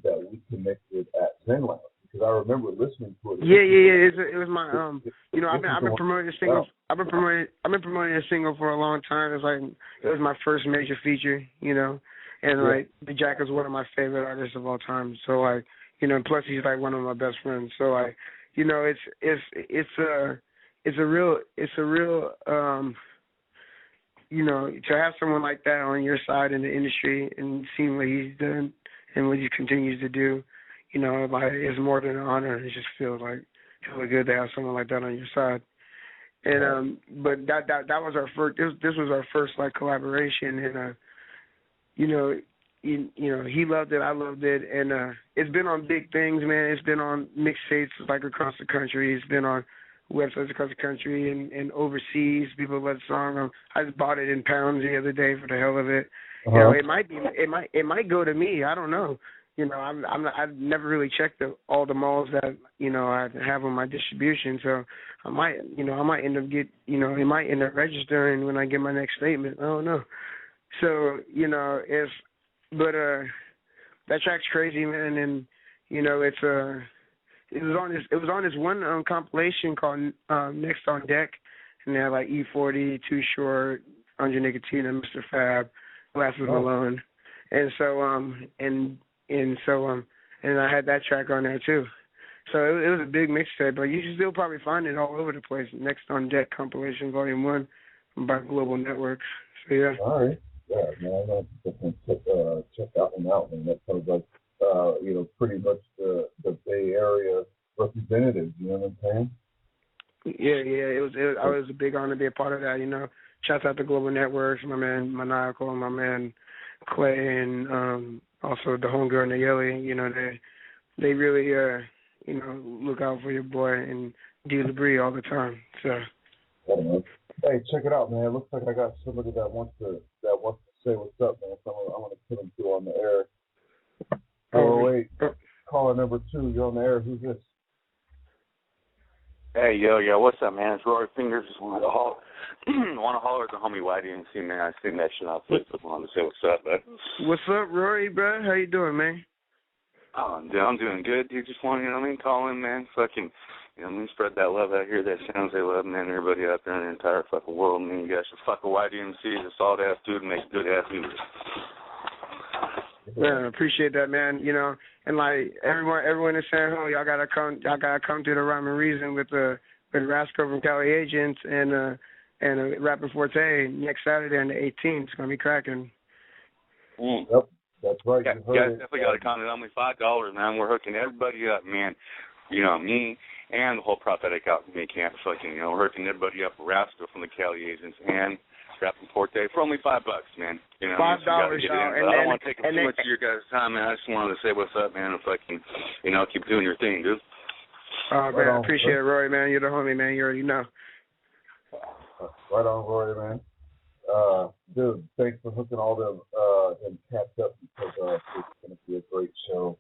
that we connected at Zen Lounge, because I remember listening to it. Yeah. It was my I've been promoting the single. I've been promoting a single for a long time. It was my first major feature, you know, and like the Jack is one of my favorite artists of all time. So like, you know, plus he's like one of my best friends. So like, you know, it's a real you know, to have someone like that on your side in the industry and seeing what he's done and what he continues to do, you know, it's more than an honor. It just feels really good to have someone like that on your side. And but that was our first. This was our first like collaboration, and you know, he loved it, I loved it, and it's been on big things, man. It's been on mixtapes like across the country. It's been on websites across the country and overseas. People love the song. I just bought it in pounds the other day for the hell of it. You know, it might go to me. I don't know. You know, I've never really checked all the malls that, you know, I have on my distribution. So I might end up it might end up registering when I get my next statement. I don't know. So, you know, that track's crazy, man, and you know, it was on this one compilation called Next on Deck, and they had like E40, Too Short, Under Nicotine, and Mr. Fab, Glasses Malone, and so and I had that track on there too. So it was a big mixtape, but you should still probably find it all over the place. Next on Deck compilation, Volume 1 by Global Networks. So, yeah. All right. Yeah, man, I'm going to definitely check that one out, man. That sounds like, pretty much the Bay Area representative, you know what I'm saying? Yeah. I was a big honor to be a part of that, you know. Shouts out to Global Networks, my man Maniacal, my man Clay, and also the homegirl Nayeli. You know, they really, look out for your boy and D. Labrie all the time. So. Hey, check it out, man. It looks like I got somebody that wants to say what's up, man. So I'm gonna put them through on the air. Oh wait, caller number 2, you're on the air. Who's this? Hey, yo, what's up, man? It's Rory Fingers. Just want to holler at the homie YDMC, man. I seen that shit on Facebook. Wanted to say what's up, bud. What's up, Rory, bro? How you doing, man? Oh, I'm doing good, dude. Just want to, call in, man. Fucking, spread that love out here, that sounds they love, man. Everybody out there in the entire fucking world, man. You guys should fuck a YDMC. It's a solid ass dude and makes good ass music. Man, I appreciate that, man. You know, and like everyone is saying, oh, y'all gotta come to the Rhyme and Reason with Rasco from Cali Agents and Rapping Forte next Saturday on the 18th. It's gonna be cracking. Yep, that's right. You guys definitely got to come. It's only $5, man. We're hooking everybody up, man. You know, me and the whole Prophetic Alchemy camp. Fucking, we're hooking everybody up. Rasco from the Cali Agents and Rapping Forte for only $5, man. You know, $5, y'all. I don't want to take too much of your guys' time, man. I just wanted to say what's up, man, and fucking, keep doing your thing, dude. Oh, man, I appreciate it, Rory, man. You're the homie, man. You already know. Right on, Rory, man. Dude, thanks for hooking all them cats up because it's going to be a great show.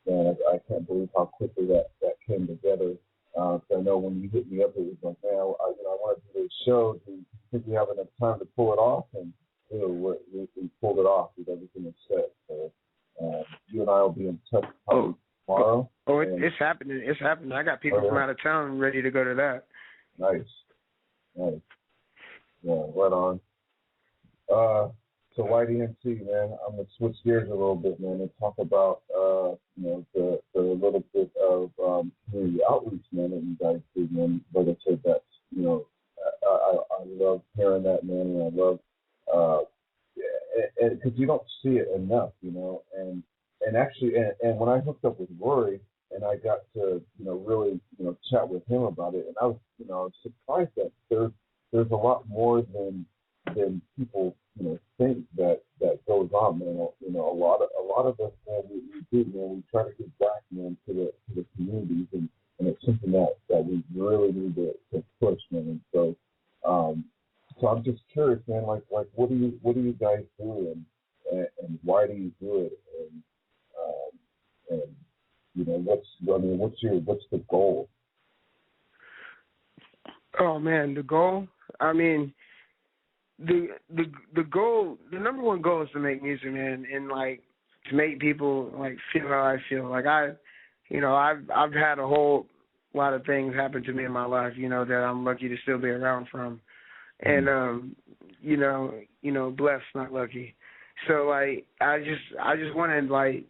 Man, I can't believe how quickly that came together. So I know when you hit me up, it was like, man, I want to do this show. Do you think we have enough time to pull it off? And we pulled it off with everything that's set. So you and I will be in touch tomorrow. Oh, it's happening. It's happening. I got people from out of town ready to go to that. Nice. Yeah, right on. So YDMC, man, I'm gonna switch gears a little bit, man, and talk about the little bit of community outreach, man, that you guys do, man. Like I said, that's I love hearing that, man, and I love because you don't see it enough, and actually, and when I hooked up with Rory and I got to really chat with him about it, and I was surprised that there's a lot more than people think that goes on, man. A lot of us, man, we do, man. We try to give back, man, to the communities, and it's something that we really need to push, man. And so I'm just curious, man. Like what do you guys do, and why do you do it, and what's the goal? Oh man, the goal. I mean, the goal, the number one goal is to make music, man, and like to make people like feel how I feel. Like I've had a whole lot of things happen to me in my life, that I'm lucky to still be around from, and blessed, not lucky. So like I just wanted like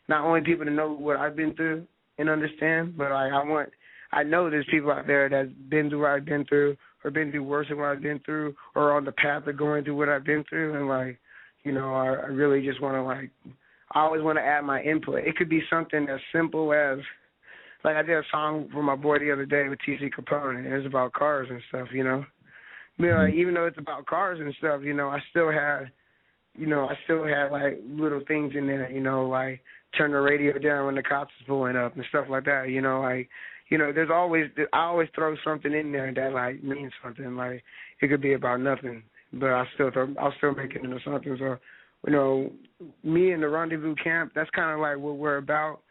not only people to know what I've been through and understand, but I know there's people out there that's been through what I've been through, or been through worse than what I've been through, or on the path of going through what I've been through, and I really just want to I always want to add my input. It could be something as simple as, like I did a song for my boy the other day with T.C. Capone, and it was about cars and stuff, even though it's about cars and stuff, I still had like little things in there, like turn the radio down when the cops is pulling up and stuff like that, there's I always throw something in there that like means something. Like it could be about nothing, but I'll still make it into something. So, me and the Rendezvous Camp, that's kind of like what we're about.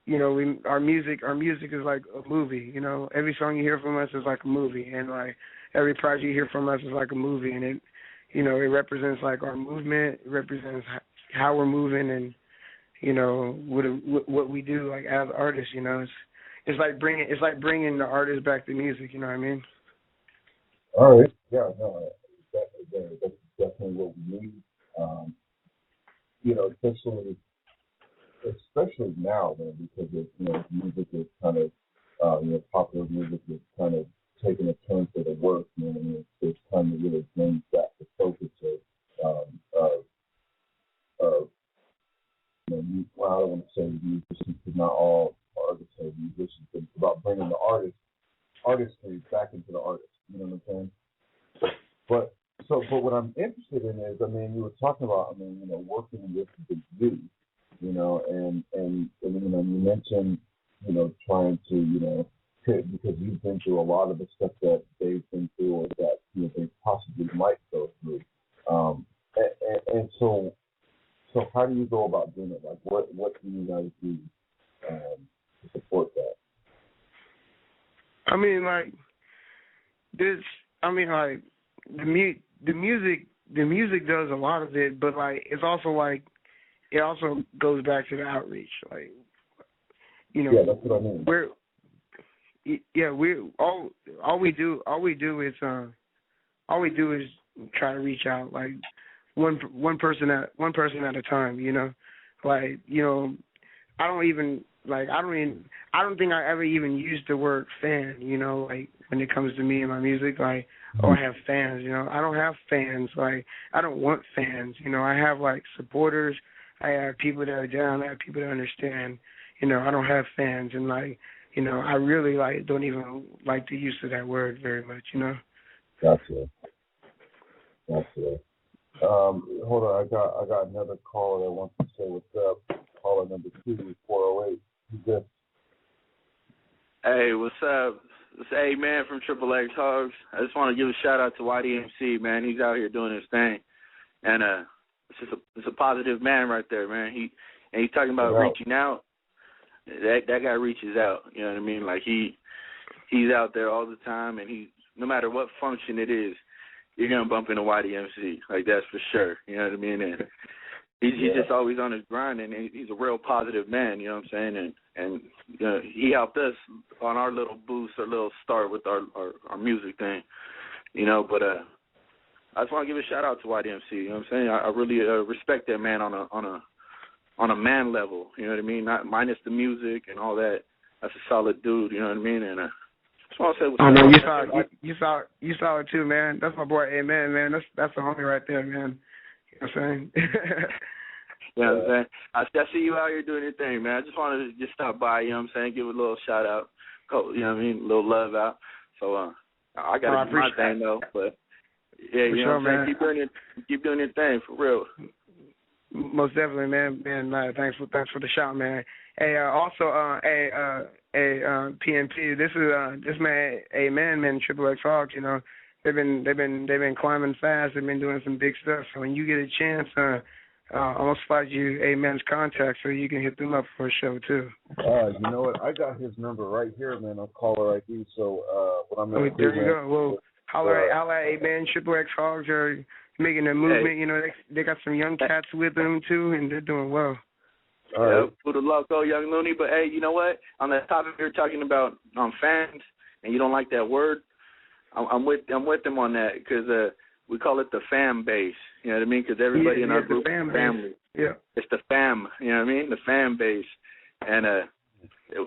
Our music is like a movie. Every song you hear from us is like a movie, and like every project you hear from us is like a movie, and it, it represents like our movement. It represents how we're moving, and what we do like as artists. It's like bringing the artist back to music. You know what I mean? All right. Yeah. No. That's definitely what we need. Especially especially now, man, because music is kind of popular music is kind of taking a turn for the worse, man. And it's time to really bring back the focus of well, I don't want to say musicians, because not all artists are musicians, but it's about bringing the artistry back into the artist. You know what I'm saying? But what I'm interested in is, I mean, you were talking about, working with the youth, and you mentioned, trying to, because you've been through a lot of the stuff that they've been through, or that they possibly might go through, and so how do you go about doing it? Like, what do you guys do to support that? I mean, like this. I mean, like the music does a lot of it, but like it also goes back to the outreach. Like, yeah, that's what I mean. We all we do is try to reach out, like one person at a time. Like, I don't think I ever even used the word fan. Like when it comes to me and my music, like, oh, I have fans. I don't have fans. Like, I don't want fans. I have like supporters. I have people that are down. I have people that understand. I don't have fans, and like, I really don't even like the use of that word very much. Gotcha. Hold on, I got another caller that wants to say what's up. Caller number 2, 408. Who's this? Hey, what's up? It's A-Man from Triple X Hogs. I just want to give a shout out to YDMC, man. He's out here doing his thing, and it's a positive man right there, man. He's talking about reaching out. That guy reaches out. You know what I mean? Like he's out there all the time, and no matter what function it is, you're gonna bump into YDMC. Like, that's for sure. You know what I mean? And he's just always on his grind, and he's a real positive man. You know what I'm saying? And he helped us on our little boost, our little start with our music thing. But I just want to give a shout out to YDMC. You know what I'm saying? I really respect that man on a man level. You know what I mean? Not minus the music and all that. That's a solid dude. You know what I mean? And just want to say what's up. No, you saw it too, man. That's my boy, Amen, man. That's the homie right there, man. You know what I'm saying? You know what I'm saying? I see you out here doing your thing, man. I just wanted to just stop by, you know what I'm saying, give a little shout out, you know what I mean, a little love out. So I got to do my thing, though. But, yeah, you know what I'm saying? Keep doing your thing, for real. Most definitely, man. Thanks for the shout, man. Hey, also, P.N.P. This is this man, man, Triple X Hogs. They've been climbing fast. They've been doing some big stuff. So when you get a chance, I'm gonna slide you Amen's contact so you can hit them up for a show too. You know what? I got his number right here, man. On caller ID. So what I'm gonna do, there you go. Well, holler at Amen, Triple X Hogs are making a movement. Hey. They got some young cats with them too, and they're doing well. Yeah, Buddha Loco, Young Looney. But hey, you know what? On that topic you're talking about fans, and you don't like that word, I'm with them on that, because we call it the fam base. You know what I mean? Because everybody in our group is family. Yeah, it's the fam. You know what I mean? The fam base, and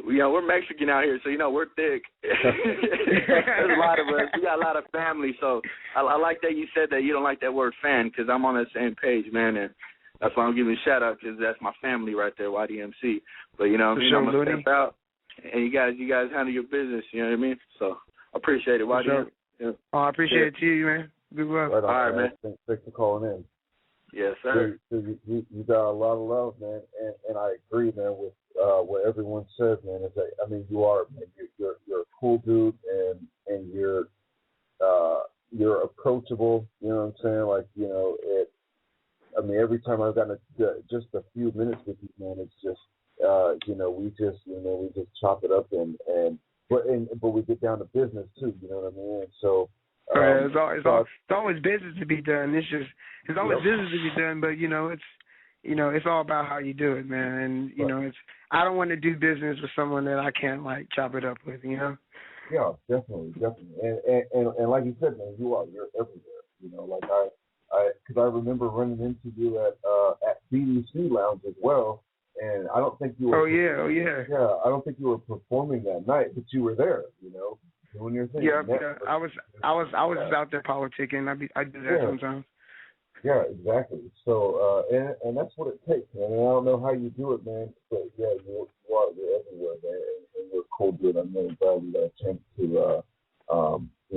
we're Mexican out here, so we're thick. There's a lot of us. We got a lot of family, so I like that you said that you don't like that word fan, because I'm on that same page, man, and that's why I'm giving a shout out, because that's my family right there, YDMC. But I'm gonna step out, and you guys handle your business. You know what I mean? So I appreciate it, YDMC. Sure. Yeah. Oh, I appreciate it too, man. Good luck. Right on, all right, man. Thanks for calling in. Yes, sir. You got a lot of love, man, and I agree, man, with what everyone says, man. Is that, I mean, you are, man. You're a cool dude, and you're approachable. You know what I'm saying? Like, I mean, every time I've gotten just a few minutes with you, man, it's just, we just chop it up but we get down to business too. You know what I mean? And so. It's always business to be done. It's always business to be done, but it's all about how you do it, man. And I don't want to do business with someone that I can't chop it up with, Yeah, definitely. And like you said, man, you're everywhere. Because I remember running into you at BDC Lounge as well, And I don't think you were. Oh yeah. Yeah, I don't think you were performing that night, but you were there, you know, doing your thing. Yeah. I was out there politicking. I do that sometimes. Yeah, exactly. So, and that's what it takes, man. And I don't know how you do it, man, but yeah, you're everywhere, man, and you're cool, dude. I'm really glad we got a chance to, you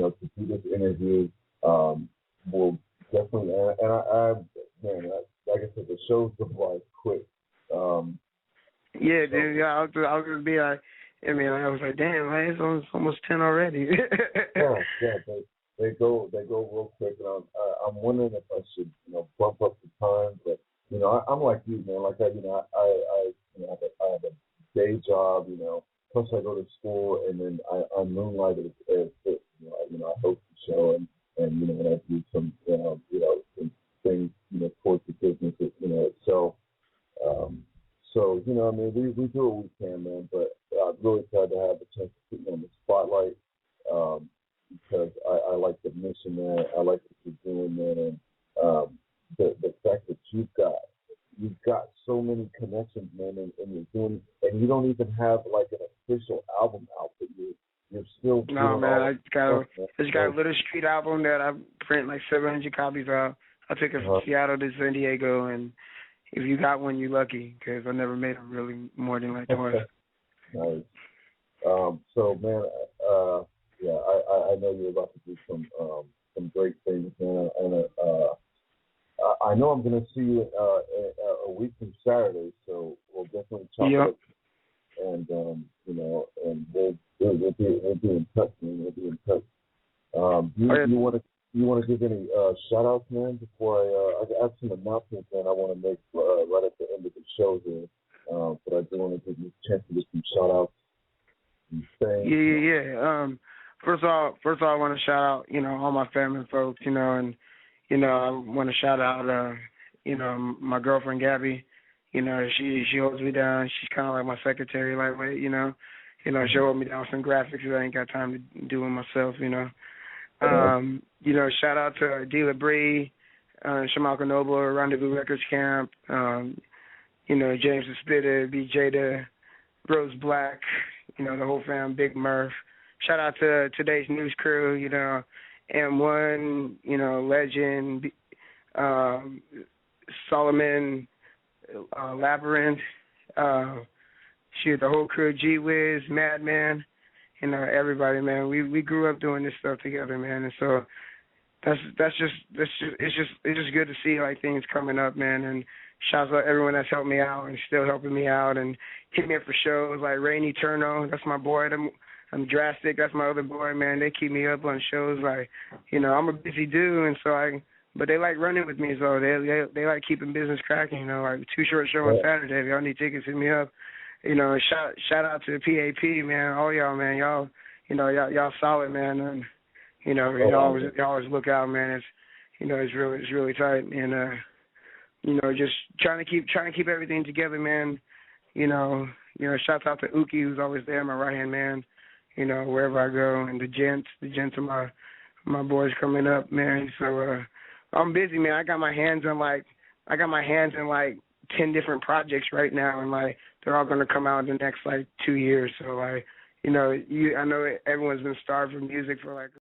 know, to do this interview. We'll definitely, and I man, like I said, the show's going quick. Yeah, dude. Yeah, I was gonna be like, I mean, I was like, damn, man, it's almost 10 already. yeah. They go real quick, and I'm wondering if I should, you know, bump up the time. But you know, I'm like you, man. Like I have a day job, you know. Plus I go to school, and then I moonlight as you know, I host the show, and you know, and I do some, some things, you know, towards the business, you know, itself. So you know, I mean, we do what we can, man. But I'm really glad to have the chance to put you on the spotlight. Because I like the mission, man. I like what you're doing, man, and the fact that you've got so many connections, man, and you're doing, and you don't even have like an official album out, but you're still. No, man, I just got a little street album that I print like 700 copies of. I took it from Seattle to San Diego, and if you got one, you're lucky, because I never made them really more than like twice. Nice. So, man, yeah, I know you're about to do some great things, man, and I know I'm going to see you a week from Saturday, so we'll definitely chop it up, and you know, and we'll be in touch, man. We'll be in touch. You want to give any shout outs, man, before I have some announcements, man, I want to make right at the end of the show here, but I do want to give you a chance to get some shout outs. Yeah. First of all, I want to shout out, you know, all my family folks, you know, and, you know, I want to shout out, you know, my girlfriend, Gabby. You know, she holds me down. She's kind of like my secretary, lightweight, you know. You know, she'll hold me down with some graphics that I ain't got time to do it myself, you know. You know, shout out to D. LeBrie, Shamalka Noble, Rendezvous Records Camp, you know, James the Spitter, B. Jada, Rose Black, you know, the whole fam, Big Murph. Shout out to today's news crew, you know, M1, you know, Legend, Solomon, Labyrinth, the whole crew, G Wiz, Madman, you know, everybody, man. We grew up doing this stuff together, man, and so it's just good to see like things coming up, man. And shouts out everyone that's helped me out and still helping me out and hit me up for shows like Rain Eternal. That's my boy. I'm Drastic. That's my other boy, man. They keep me up on shows. Like, you know, I'm a busy dude, and so but they like running with me, so they like keeping business cracking. You know, like Too Short Show on Saturday. If y'all need tickets, hit me up. You know, shout out to the P.A.P, man. All y'all, man. Y'all, you know, y'all solid, man. And you know, y'all always look out, man. It's, you know, it's really tight, and you know, just trying to keep everything together, man. You know, shouts out to Uki, who's always there, my right hand man. You know, wherever I go, and the gents are my boys coming up, man. So I'm busy, man. I got my hands in like 10 different projects right now, and like they're all gonna come out in the next like 2 years. So like, you know, I know everyone's been starved for music for like